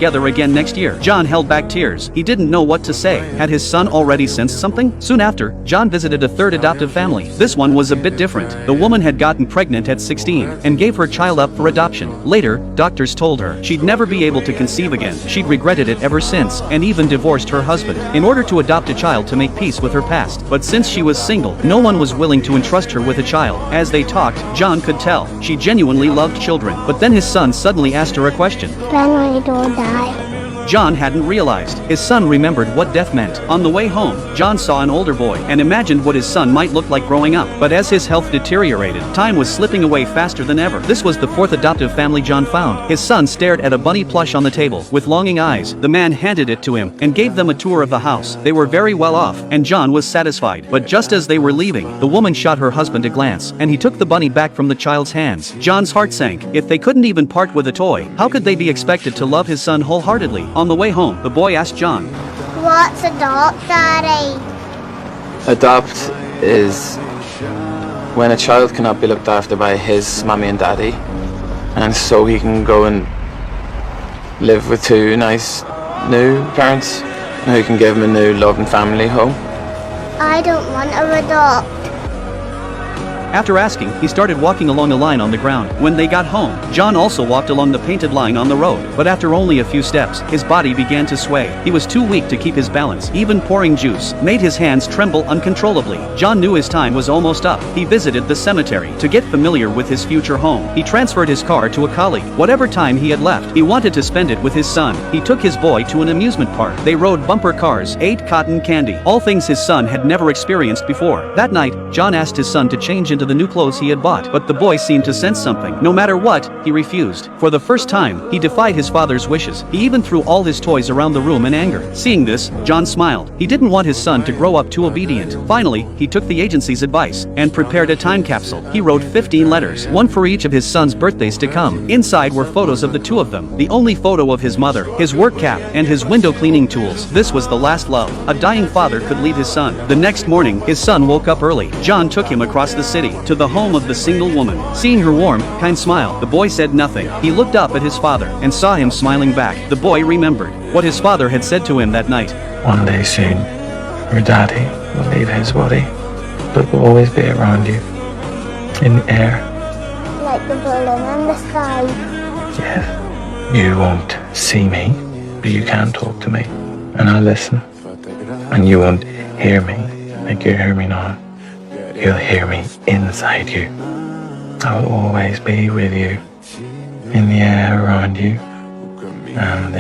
together again next year. John held back tears. He didn't know what to say. Had his son already sensed something? Soon after, John visited a third adoptive family. This one was a bit different. The woman had gotten pregnant at 16 and gave her child up for adoption. Later, doctors told her she'd never be able to conceive again. She'd regretted it ever since and even divorced her husband in order to adopt a child to make peace with her past. But since she was single, no one was willing to entrust her with a child. As they talked, John could tell she genuinely loved children. But then his son suddenly asked her a question. When will you die? John hadn't realized. His son remembered what death meant. On the way home, John saw an older boy and imagined what his son might look like growing up. But as his health deteriorated, time was slipping away faster than ever. This was the fourth adoptive family John found. His son stared at a bunny plush on the table with longing eyes. The man handed it to him and gave them a tour of the house. They were very well off, and John was satisfied. But just as they were leaving, the woman shot her husband a glance, and he took the bunny back from the child's hands. John's heart sank. If they couldn't even part with a toy, how could they be expected to love his son wholeheartedly? On the way home, the boy asked John, What's adopt, Daddy? Adopt is when a child cannot be looked after by his mommy and daddy, and so he can go and live with two nice new parents who can give him a new loving family home. I don't want to adopt. After asking, he started walking along a line on the ground. When they got home, John also walked along the painted line on the road. But after only a few steps, his body began to sway. He was too weak to keep his balance. Even pouring juice made his hands tremble uncontrollably. John knew his time was almost up. He visited the cemetery to get familiar with his future home. He transferred his car to a colleague. Whatever time he had left, he wanted to spend it with his son. He took his boy to an amusement park. They rode bumper cars, ate cotton candy, all things his son had never experienced before. That night, John asked his son to change into the new clothes he had bought, but the boy seemed to sense something. No matter what, he refused. For the first time, he defied his father's wishes. He even threw all his toys around the room in anger. Seeing this, John smiled. He didn't want his son to grow up too obedient. Finally, he took the agency's advice and prepared a time capsule. He wrote 15 letters, one for each of his son's birthdays to come. Inside were photos of the two of them, the only photo of his mother, his work cap, and his window cleaning tools. This was the last love a dying father could leave his son. The next morning, his son woke up early. John took him across the city to the home of the single woman. Seeing her warm, kind smile, the boy said nothing. He looked up at his father and saw him smiling back. The boy remembered what his father had said to him that night. One day soon, your daddy will leave his body, but will always be around you, in the air. Like the balloon in the sky. Yes. You won't see me, but you can talk to me, and I'll listen. And you won't hear me like you hear me now. You'll hear me inside you. I will always be with you, in the air around you, and in